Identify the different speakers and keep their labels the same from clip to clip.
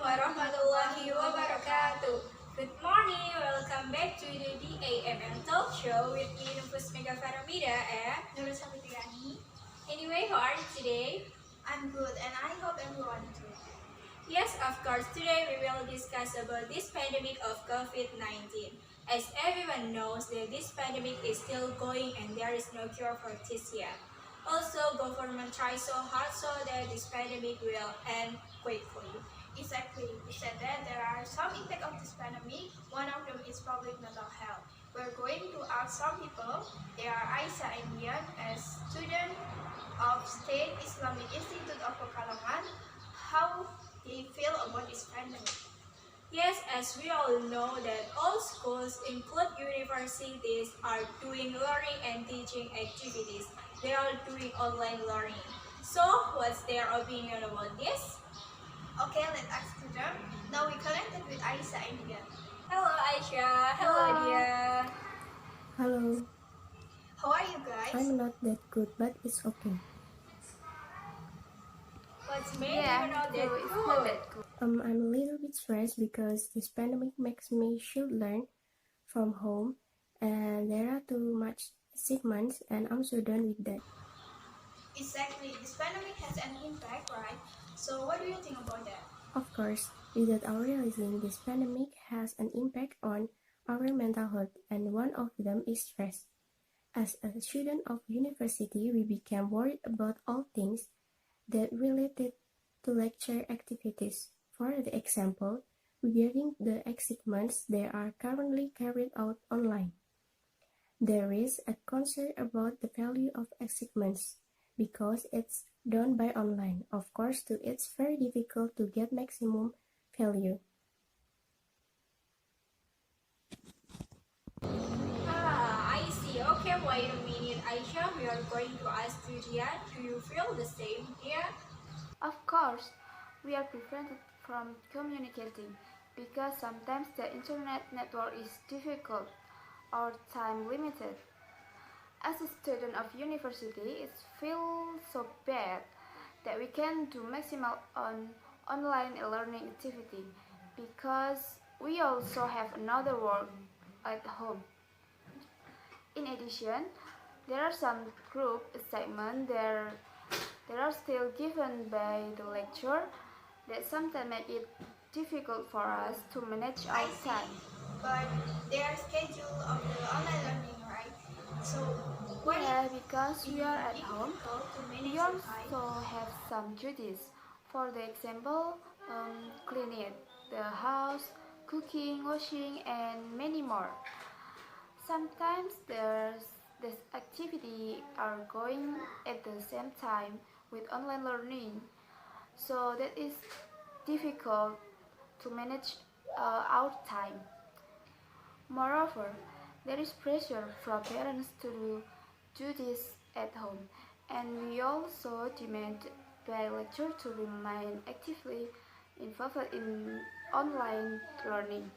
Speaker 1: warahmatullahi wabarakatuh. Good morning, welcome back to the DIEMEN Talkshow with me, Nufus Mega Faramida and
Speaker 2: Nurul Safitriani.
Speaker 1: Anyway, how are you today?
Speaker 2: I'm good and I hope everyone too.
Speaker 1: Yes, of course, today we will discuss about this pandemic of COVID-19. As everyone knows that this pandemic is still going and there is no cure for this yet. Also, government tries so hard so that this pandemic will end quickly.
Speaker 2: Exactly. We said that there are some impact of this pandemic. One of them is public mental health. We're going to ask some people. They are Aisyah and Dian, as student of State Islamic Institute of Pekalongan, how they feel about this pandemic.
Speaker 1: Yes, as we all know that all schools, include universities, are doing learning and teaching activities. They are doing online learning. So, what's their opinion about this?
Speaker 2: Okay, let's ask to them. Now we connected with Aisyah and Dian.
Speaker 1: Hello Aisha, hello Dia.
Speaker 3: Hello,
Speaker 2: How are you guys?
Speaker 3: I'm not that good, but it's okay.
Speaker 1: What's made you not that good?
Speaker 3: I'm a little bit stressed because this pandemic makes me should learn from home, and there are too much assignments, and I'm so done with that.
Speaker 2: Exactly. This pandemic has an impact, right? So what do you think about that?
Speaker 3: Of course, without our realizing this pandemic has an impact on our mental health, and one of them is stress. As a student of university, we became worried about all things that related to lecture activities. For example, regarding the assignments that are currently carried out online. There is a concern about the value of assignments because it's done by online. Of course, it's very difficult to get maximum value.
Speaker 1: I see. Okay, wait a minute, Aisha. We are going to ask you, Dian. Do you feel the same here?
Speaker 4: Of course, we are prevented from communicating because sometimes the internet network is difficult or time limited. As a student of university, it feels so bad that we can do maximal on online learning activity because we also have another work at home. In addition, there are some group assignments that are still given by the lecturer that sometimes make it difficult for us to manage our time.
Speaker 2: But they are scheduled of the online learning, right? So what
Speaker 4: Yeah, because we are at home,
Speaker 2: to manage
Speaker 4: we
Speaker 2: the time?
Speaker 4: also have some duties. For the example, cleaning the house, cooking, washing, and many more. Sometimes this activity are going at the same time with online learning, so that is difficult to manage our time. Moreover, there is pressure from parents to do this at home, and we also demand by lecturer to remain actively involved in online learning.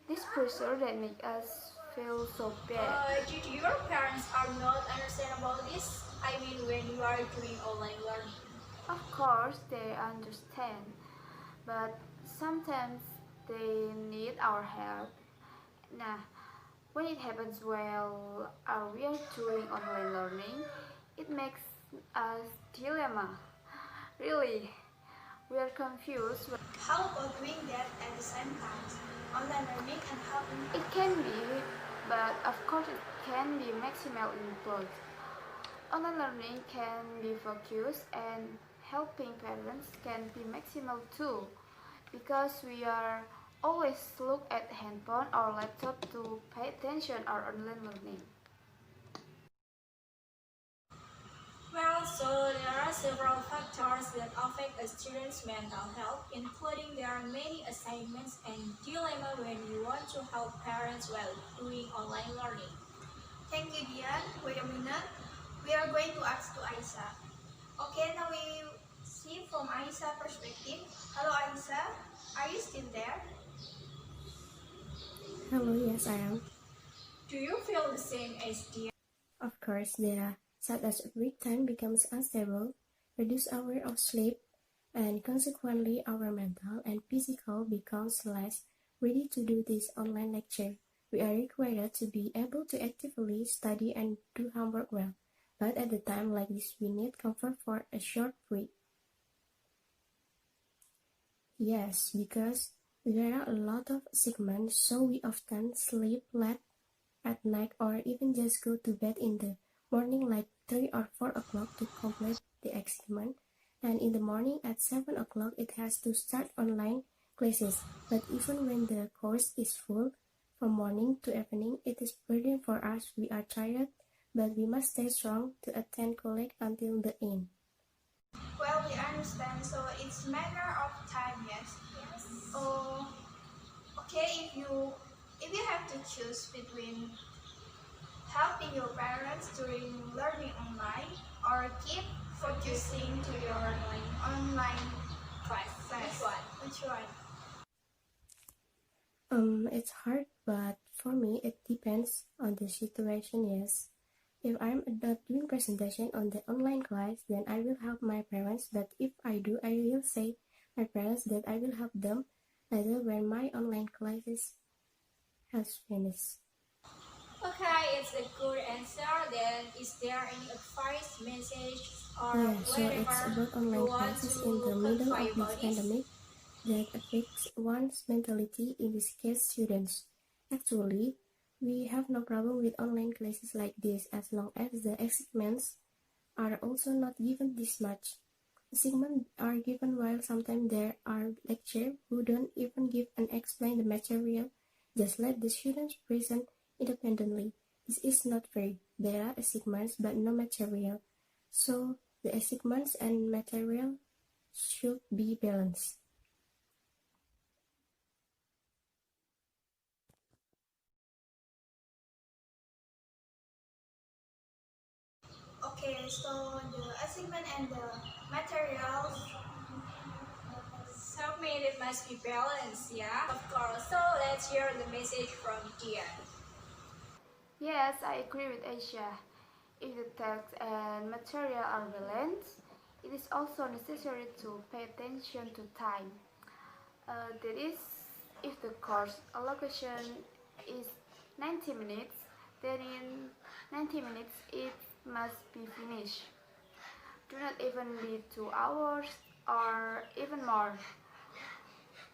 Speaker 4: This pressure that makes us feel so bad.
Speaker 1: Did your parents are not understand about this? I mean, when you are doing online learning.
Speaker 4: Of course, they understand, but sometimes they need our help. Nah, when it happens while we are doing online learning, it makes us dilemma. Really, we are confused.
Speaker 2: How about doing that at the same time? Online learning and helping.
Speaker 4: It can be, but of course it can be maximal in both. Online learning can be focused and helping parents can be maximal too, because we are always look at handphone or laptop to pay attention or online learning.
Speaker 1: Well, so there are several factors that affect a student's mental health, including there are many assignments and dilemma when you want to help parents while doing online learning.
Speaker 2: Thank you, Dian. Wait a minute. We are going to ask to Aisyah. Okay, now we see from Aisyah's perspective. Hello, Aisyah. Are you still there?
Speaker 3: Hello, yes, I am.
Speaker 1: Do you feel the same as Dia?
Speaker 3: Of course, there are such as break time becomes unstable, reduced hour of sleep, and consequently our mental and physical becomes less ready to do this online lecture. We are required to be able to actively study and do homework well, but at a time like this we need comfort for a short break. Yes, because there are a lot of segments, so we often sleep late at night or even just go to bed in the morning like 3 or 4 o'clock to complete the assignment, and in the morning at 7 o'clock it has to start online classes. But even when the course is full from morning to evening, it is burden for us. We are tired, but we must stay strong to attend college until the end.
Speaker 2: Well, we understand, so it's matter of time, yes.
Speaker 1: Yes.
Speaker 2: Oh, okay. If you have to choose between helping your parents during learning online or keep focusing to your online class, which one?
Speaker 3: It's hard, but for me it depends on the situation. Yes. If I'm not doing presentation on the online class, then I will help my parents. But if I do, I will say my parents that I will help them later when my online classes has finished.
Speaker 1: Okay, it's a good answer. Then, is there any advice, message, or
Speaker 3: Yeah, so it's
Speaker 1: whatever
Speaker 3: about
Speaker 1: you
Speaker 3: online
Speaker 1: want
Speaker 3: classes in
Speaker 1: to
Speaker 3: the middle
Speaker 1: clarify
Speaker 3: of this
Speaker 1: about this?
Speaker 3: pandemic that affects one's mentality, in this case students. Actually, we have no problem with online classes like this as long as the assignments are also not given this much. Assignments are given while sometimes there are lecturers who don't even give and explain the material, just let the students present independently. This is not fair. There are assignments but no material. So the assignments and material should be balanced.
Speaker 2: Okay, so the assignment and the materials.
Speaker 1: So, mean it must be balanced, yeah? Of course. So, let's hear the message from Dian.
Speaker 4: Yes, I agree with Asia. If the text and material are balanced, it is also necessary to pay attention to time. That is, if the course allocation is 90 minutes, then in 90 minutes it must be finished. Do not even be 2 hours or even more.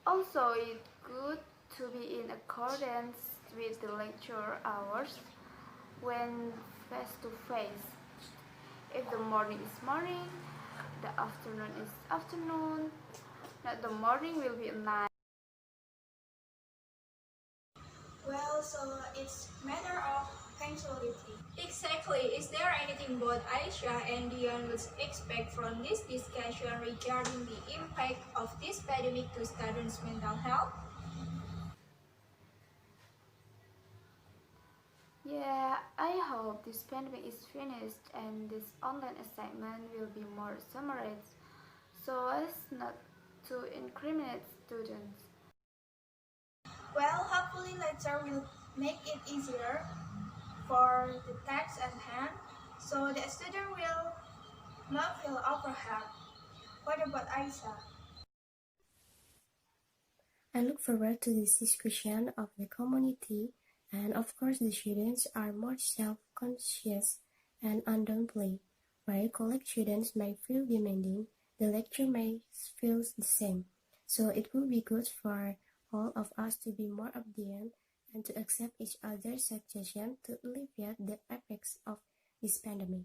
Speaker 4: Also, it's good to be in accordance with the lecture hours when face to face. If the morning is morning, the afternoon is afternoon, not the morning will be night.
Speaker 2: Well, so it's matter of punctuality.
Speaker 1: Exactly. Is there anything both Aisha and Dion would expect from this discussion regarding the impact of this pandemic to students' mental health?
Speaker 4: Yeah, I hope this pandemic is finished and this online assignment will be more summarized so as not to incriminate students.
Speaker 2: Well, hopefully later will make it easier for the text at hand, so the student will not feel overwhelmed. What about Aisha?
Speaker 3: I look forward to this discussion of the community, and of course the students are more self-conscious and undaunted. While college students may feel demanding, the lecture may feel the same. So it will be good for all of us to be more obedient and to accept each other's suggestions to alleviate the effects of this pandemic.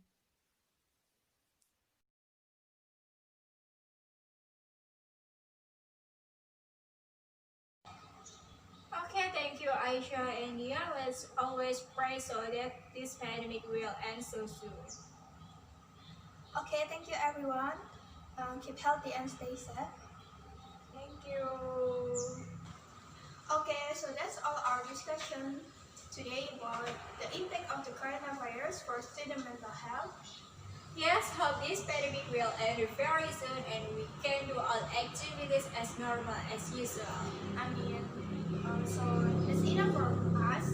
Speaker 1: Okay, thank you, Aisha and Dion. Let's always pray so that this pandemic will end so soon.
Speaker 2: Okay, thank you everyone. Keep healthy and stay safe.
Speaker 1: Thank you.
Speaker 2: Okay, so that's all our discussion today about the impact of the coronavirus for student mental health.
Speaker 1: Yes, hope this pandemic will end very soon and we can do all activities as normal as usual.
Speaker 2: I mean, so that's enough for us.